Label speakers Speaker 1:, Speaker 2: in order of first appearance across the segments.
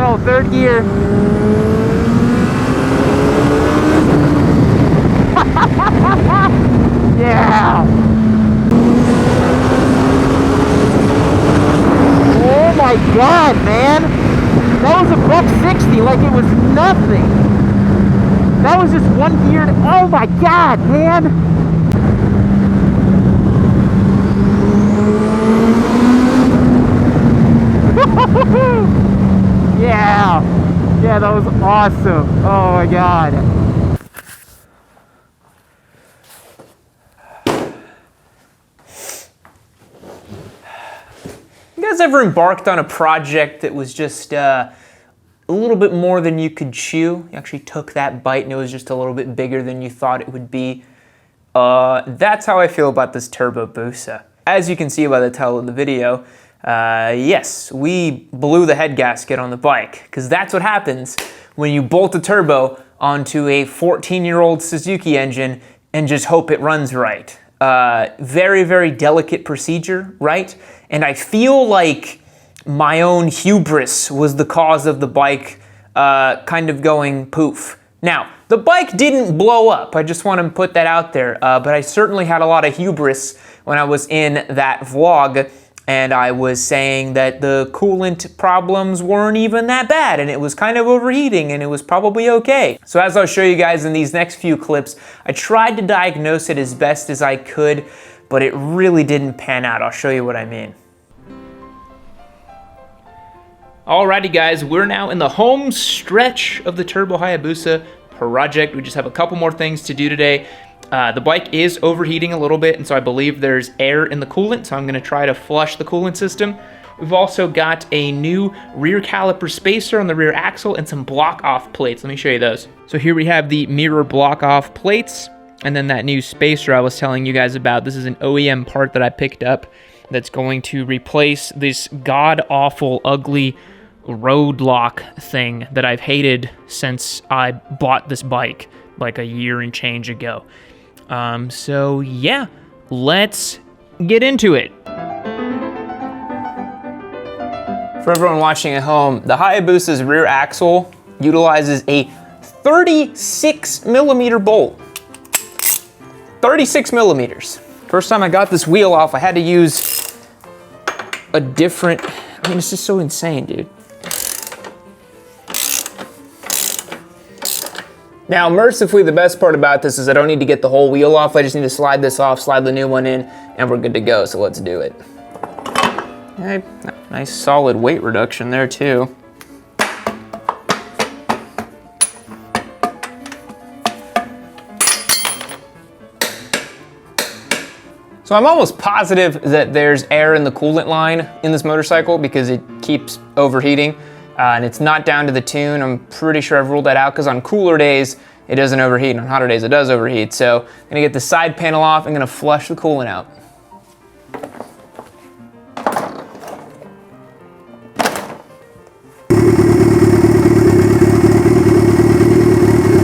Speaker 1: throttle, third gear. Yeah. Oh my God, man. That was a $160 like it was nothing. That was just one gear. Oh my God, man. Yeah. Yeah, that was awesome. Oh my God. You guys ever embarked on a project that was just a little bit more than you could chew? You actually took that bite and it was just a little bit bigger than you thought it would be. That's how I feel about this Turbo Busa. As you can see by the title of the video, yes, we blew the head gasket on the bike, because that's what happens when you bolt a turbo onto a 14-year-old Suzuki engine and just hope it runs right. Very, very delicate procedure, right? And I feel like my own hubris was the cause of the bike kind of going poof. Now, the bike didn't blow up. I just want to put that out there. But I certainly had a lot of hubris when I was in that vlog and I was saying that the coolant problems weren't even that bad and it was kind of overheating and it was probably okay. So as I'll show you guys in these next few clips, I tried to diagnose it as best as I could, but it really didn't pan out. I'll show you what I mean. Alrighty guys, we're now in the home stretch of the Turbo Hayabusa project. We just have a couple more things to do today. The bike is overheating a little bit, and so I believe there's air in the coolant, so I'm gonna try to flush the coolant system. We've also got a new rear caliper spacer on the rear axle and some block-off plates. Let me show you those. So here we have the mirror block-off plates, and then that new spacer I was telling you guys about. This is an OEM part that I picked up that's going to replace this god-awful, ugly road lock thing that I've hated since I bought this bike like a year and change ago. So yeah, let's get into it. For everyone watching at home, the Hayabusa's rear axle utilizes a 36 millimeter bolt. 36 millimeters. First time I got this wheel off, I had to use a different, I mean, it's just so insane, dude. Now, mercifully, the best part about this is I don't need to get the whole wheel off. I just need to slide this off, slide the new one in, and we're good to go, so let's do it. Okay, nice solid weight reduction there, too. So I'm almost positive that there's air in the coolant line in this motorcycle because it keeps overheating. And it's not down to the tune. I'm pretty sure I've ruled that out because on cooler days, it doesn't overheat, and on hotter days, it does overheat. So I'm gonna get the side panel off, I'm gonna flush the coolant out.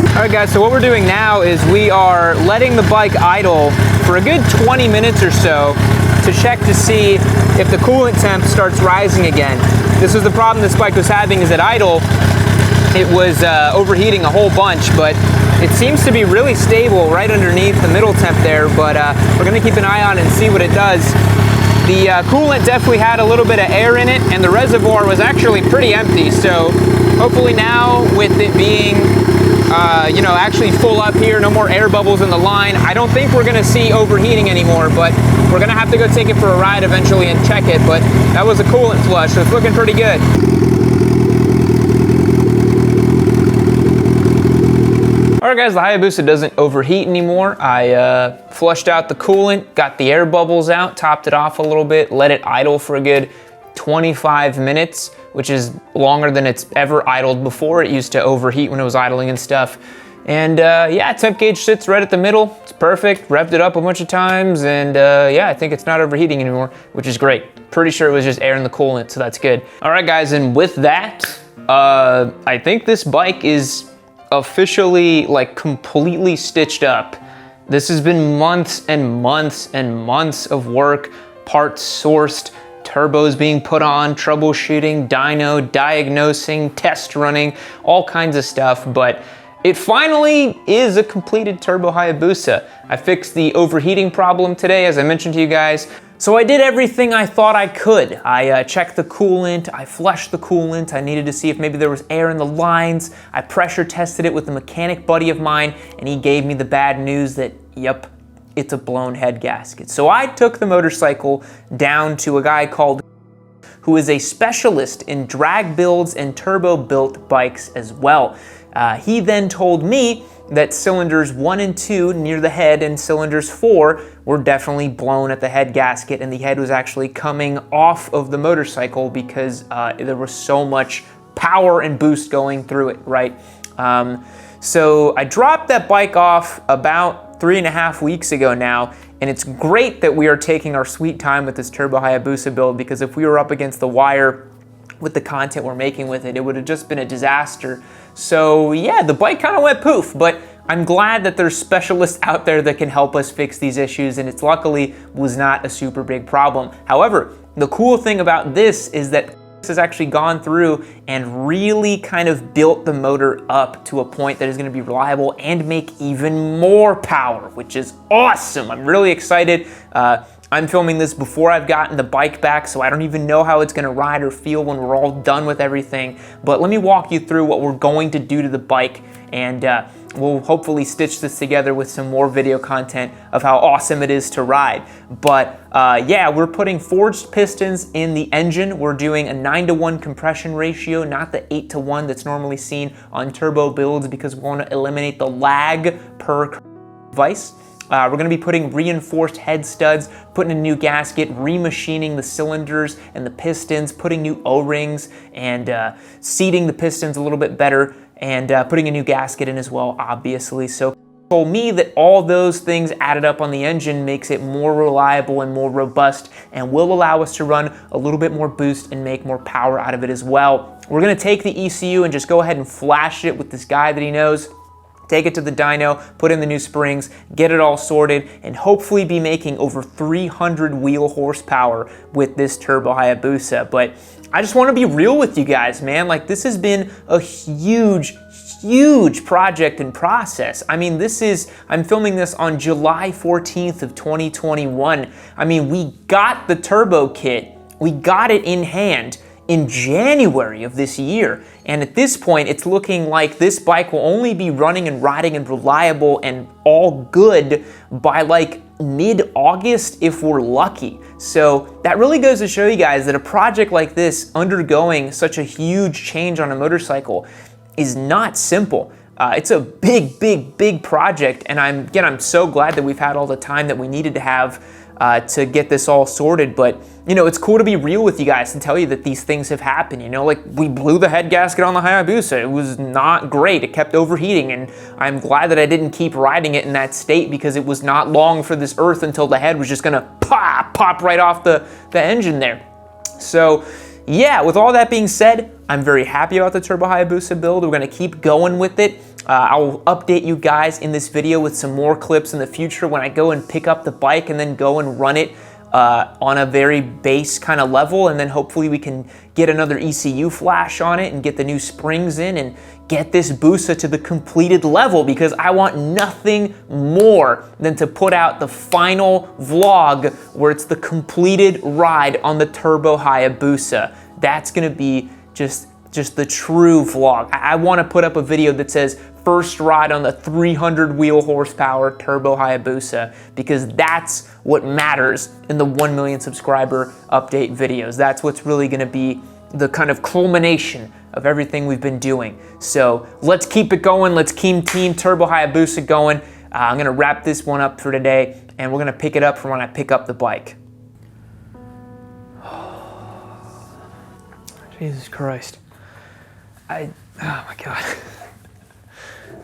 Speaker 1: All right guys, so what we're doing now is we are letting the bike idle for a good 20 minutes or so to check to see if the coolant temp starts rising again. This was the problem this bike was having, is at idle, it was overheating a whole bunch, but it seems to be really stable right underneath the middle temp there, but we're gonna keep an eye on it and see what it does. The coolant definitely had a little bit of air in it, and the reservoir was actually pretty empty, so hopefully now with it being you know, actually full up here, no more air bubbles in the line, I don't think we're gonna see overheating anymore, but we're gonna have to go take it for a ride eventually and check it, but that was a coolant flush, so it's looking pretty good. All right guys, the Hayabusa doesn't overheat anymore. I flushed out the coolant, got the air bubbles out, topped it off a little bit, let it idle for a good 25 minutes, which is longer than it's ever idled before. It used to overheat when it was idling and stuff. And yeah, temp gauge sits right at the middle. It's perfect, revved it up a bunch of times, and yeah, I think it's not overheating anymore, which is great. Pretty sure it was just air in the coolant, so that's good. All right guys, and with that, I think this bike is officially like completely stitched up. This has been months and months and months of work, parts sourced, turbos being put on, troubleshooting, dyno, diagnosing, test running, all kinds of stuff, but it finally is a completed Turbo Hayabusa. I fixed the overheating problem today, as I mentioned to you guys. So I did everything I thought I could. I checked the coolant, I flushed the coolant, I needed to see if maybe there was air in the lines. I pressure tested it with a mechanic buddy of mine, and he gave me the bad news that, yep, it's a blown head gasket. So I took the motorcycle down to a guy called who is a specialist in drag builds and turbo built bikes as well. He then told me that cylinders 1 and 2 near the head and cylinders 4 were definitely blown at the head gasket, and the head was actually coming off of the motorcycle because there was so much power and boost going through it, right? So I dropped that bike off about 3.5 weeks ago now, and it's great that we are taking our sweet time with this Turbo Hayabusa build, because if we were up against the wire with the content we're making with it, it would have just been a disaster. So yeah, the bike kind of went poof, but I'm glad that there's specialists out there that can help us fix these issues, and it's luckily was not a super big problem. However, the cool thing about this is that this has actually gone through and really kind of built the motor up to a point that is going to be reliable and make even more power, which is awesome. I'm really excited. I'm filming this before I've gotten the bike back, so I don't even know how it's gonna ride or feel when we're all done with everything. But let me walk you through what we're going to do to the bike, and we'll hopefully stitch this together with some more video content of how awesome it is to ride. But yeah, we're putting forged pistons in the engine. We're doing a 9:1 compression ratio, not the 8:1 that's normally seen on turbo builds, because we want to eliminate the lag per device. We're going to be putting reinforced head studs, putting a new gasket, remachining the cylinders and the pistons, putting new O-rings, and seating the pistons a little bit better, and putting a new gasket in as well, obviously. So told me that all those things added up on the engine makes it more reliable and more robust, and will allow us to run a little bit more boost and make more power out of it as well. We're going to take the ECU and just go ahead and flash it with this guy that he knows. Take it to the dyno, put in the new springs, get it all sorted, and hopefully be making over 300 wheel horsepower with this Turbo Hayabusa. But I just want to be real with you guys, man. Like, this has been a huge project and process. I mean, I'm filming this on July 14th of 2021. I mean, we got the turbo kit, we got it in hand in January of this year. And at this point, it's looking like this bike will only be running and riding and reliable and all good by like mid-August if we're lucky. So that really goes to show you guys that a project like this, undergoing such a huge change on a motorcycle, is not simple. It's a big project, and I'm so glad that we've had all the time that we needed to have to get this all sorted. But you know, it's cool to be real with you guys and tell you that these things have happened. You know, like, we blew the head gasket on the Hayabusa. It was not great. It kept overheating, and I'm glad that I didn't keep riding it in that state, because it was not long for this earth until the head was just gonna pop right off the engine there. So yeah, with all that being said, I'm very happy about the Turbo Hayabusa build. We're gonna keep going with it. I will update you guys in this video with some more clips in the future when I go and pick up the bike and then go and run it on a very base kind of level, and then hopefully we can get another ECU flash on it and get the new springs in and get this Busa to the completed level, because I want nothing more than to put out the final vlog where it's the completed ride on the Turbo Hayabusa. That's gonna be just the true vlog. I want to put up a video that says first ride on the 300 wheel horsepower Turbo Hayabusa, because that's what matters in the 1 million subscriber update videos. That's what's really going to be the kind of culmination of everything we've been doing. So let's keep it going. Let's keep Team Turbo Hayabusa going. I'm going to wrap this one up for today, and we're going to pick it up from when I pick up the bike. Jesus Christ. Oh my God.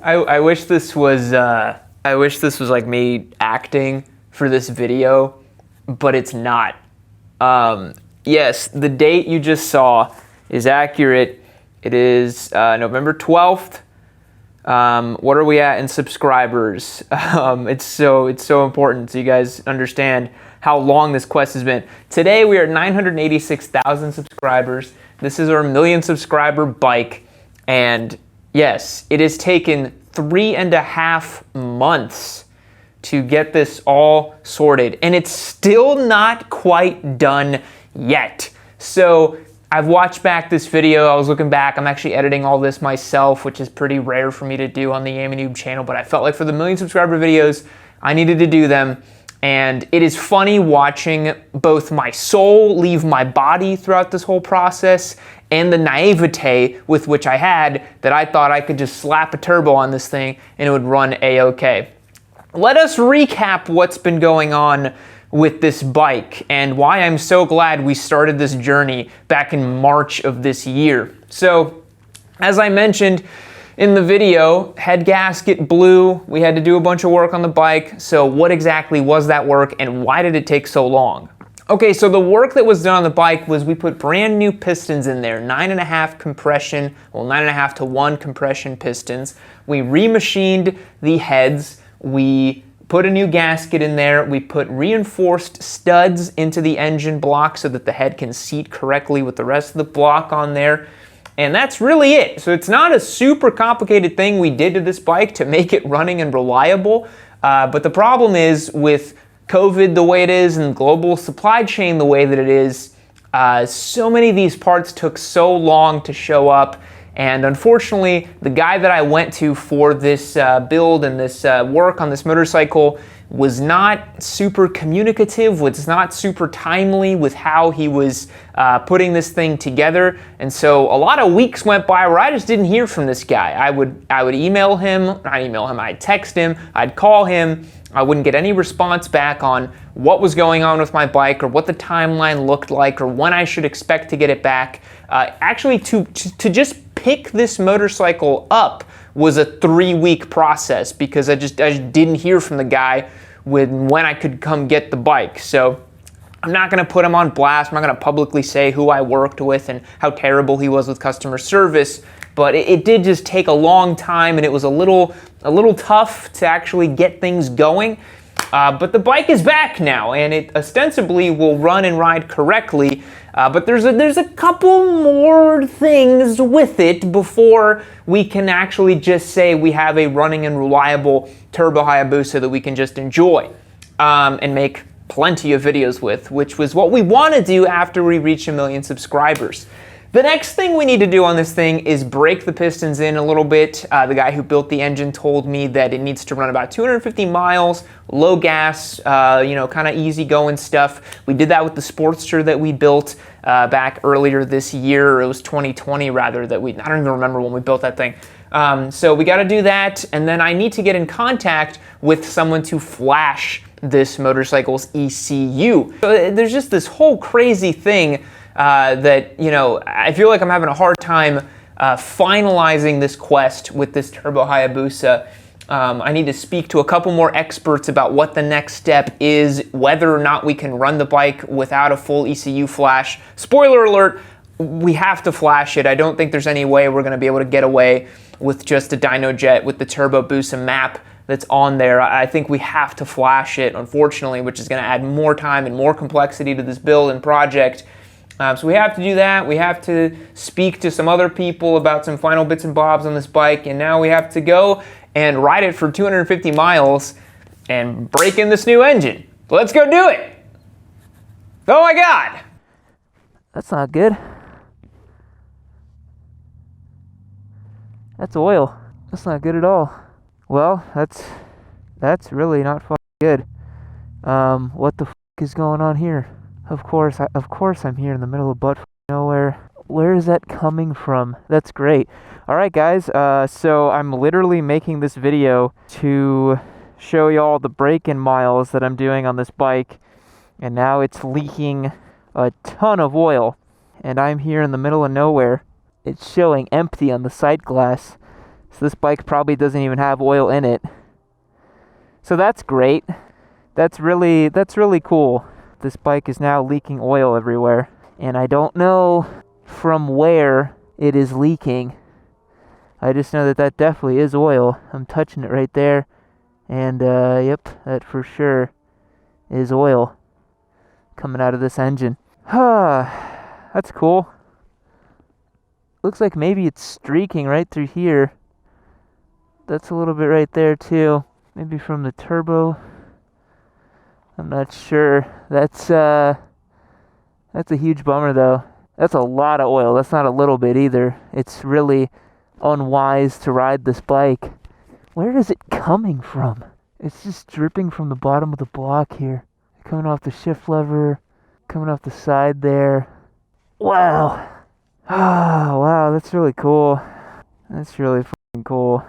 Speaker 1: I wish this was like me acting for this video, but it's not. Yes, the date you just saw is accurate. It is November 12th. What are we at in subscribers? It's so important so you guys understand how long this quest has been. Today we are at 986,000 subscribers. This is our 1,000,000 subscriber bike, and yes, it has taken 3.5 months to get this all sorted, and it's still not quite done yet. So I've watched back this video, I was looking back, I'm actually editing all this myself, which is pretty rare for me to do on the YamiNoob channel, but I felt like for the 1,000,000 subscriber videos, I needed to do them. And it is funny watching both my soul leave my body throughout this whole process and the naivete with which I had that I thought I could just slap a turbo on this thing and it would run a-okay. Let us recap what's been going on with this bike and why I'm so glad we started this journey back in March of this year. So, as I mentioned in the video, head gasket blew. We had to do a bunch of work on the bike. So what exactly was that work and why did it take so long? Okay, so the work that was done on the bike was we put brand new pistons in there, 9.5 compression, well 9.5 to 1 compression pistons. We remachined the heads. We put a new gasket in there. We put reinforced studs into the engine block so that the head can seat correctly with the rest of the block on there. And that's really it. So it's not a super complicated thing we did to this bike to make it running and reliable. But the problem is with COVID the way it is and global supply chain the way that it is, so many of these parts took so long to show up. And unfortunately, the guy that I went to for this build and this work on this motorcycle was not super communicative, was not super timely with how he was putting this thing together. And so a lot of weeks went by where I just didn't hear from this guy. I would email him, I'd text him, I'd call him. I wouldn't get any response back on what was going on with my bike or what the timeline looked like or when I should expect to get it back. Actually, to just pick this motorcycle up was a 3-week process because I just didn't hear from the guy when I could come get the bike. So I'm not gonna put him on blast. I'm not gonna publicly say who I worked with and how terrible he was with customer service, but it did just take a long time and it was a little tough to actually get things going. But the bike is back now and it ostensibly will run and ride correctly. But there's a couple more things with it before we can actually just say we have a running and reliable Turbo Hayabusa that we can just enjoy and make plenty of videos with, which was what we want to do after we reach 1,000,000 subscribers. The next thing we need to do on this thing is break the pistons in a little bit. The guy who built the engine told me that it needs to run about 250 miles, low gas, kind of easy going stuff. We did that with the Sportster that we built back earlier this year. It was 2020 rather I don't even remember when we built that thing. So we got to do that, and then I need to get in contact with someone to flash this motorcycle's ECU. So there's just this whole crazy thing that, I feel like I'm having a hard time finalizing this quest with this Turbo Hayabusa. I need to speak to a couple more experts about what the next step is, whether or not we can run the bike without a full ECU flash. Spoiler alert, we have to flash it. I don't think there's any way we're going to be able to get away with just a dyno jet with the Turbo Busa map that's on there. I think we have to flash it, unfortunately, which is going to add more time and more complexity to this build and project. So we have to do that. We have to speak to some other people about some final bits and bobs on this bike, and now we have to go and ride it for 250 miles and break in this new engine. Let's go do it. Oh my God. That's not good. That's oil. That's not good at all. Well, that's really not fucking good. What the fuck is going on here? Of course I'm here in the middle of butt nowhere. Where is that coming from? That's great. All right, guys. So I'm literally making this video to show y'all the break-in miles that I'm doing on this bike, and now it's leaking a ton of oil, and I'm here in the middle of nowhere. It's showing empty on the sight glass, so this bike probably doesn't even have oil in it. So that's great. That's really cool. This bike is now leaking oil everywhere, and I don't know from where it is leaking. I just know that that definitely is oil. I'm touching it right there. And, yep, that for sure is oil coming out of this engine. That's cool. Looks like maybe it's streaking right through here. That's a little bit right there too. Maybe from the turbo. I'm not sure. That's a huge bummer though. That's a lot of oil. That's not a little bit either. It's really unwise to ride this bike. Where is it coming from? It's just dripping from the bottom of the block here. Coming off the shift lever, coming off the side there. Wow. Oh, wow, that's really cool. That's really fucking cool.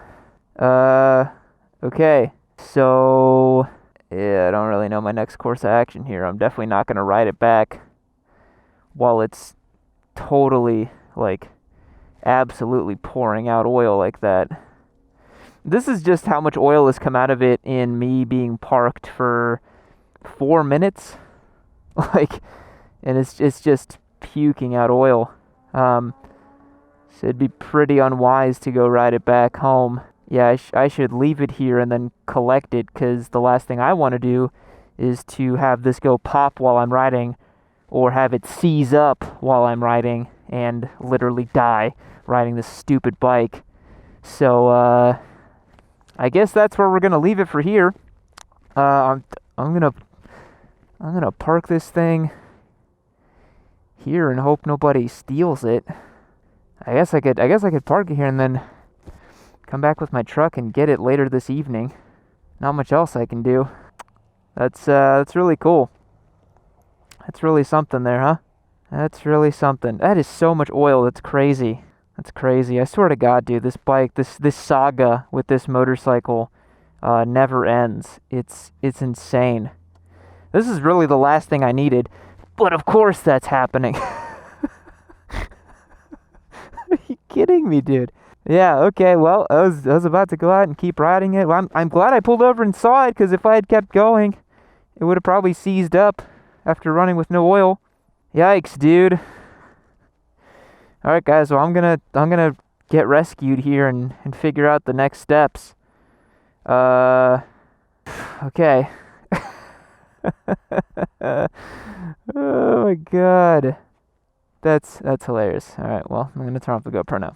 Speaker 1: Okay. So, yeah, I don't really know my next course of action here. I'm definitely not going to ride it back while it's totally, like, absolutely pouring out oil like that. This is just how much oil has come out of it in me being parked for 4 minutes. Like, and it's just puking out oil. So it'd be pretty unwise to go ride it back home. Yeah, I should leave it here and then collect it, because the last thing I want to do is to have this go pop while I'm riding, or have it seize up while I'm riding and literally die riding this stupid bike. So, I guess that's where we're gonna leave it for here. I'm gonna park this thing here and hope nobody steals it. I guess I could park it here and then come back with my truck and get it later this evening. Not much else I can do. That's really cool. That's really something there, huh? That's really something. That is so much oil. That's crazy. That's crazy. I swear to God, dude, this bike, this saga with this motorcycle never ends. It's insane. This is really the last thing I needed, but of course that's happening. Are you kidding me, dude? Yeah, okay, well, I was about to go out and keep riding it. Well, I'm glad I pulled over and saw it, because if I had kept going, it would have probably seized up after running with no oil. Yikes, dude. Alright, guys, well, I'm gonna get rescued here and figure out the next steps. Okay. Oh my God. That's hilarious. Alright, well, I'm gonna turn off the GoPro now.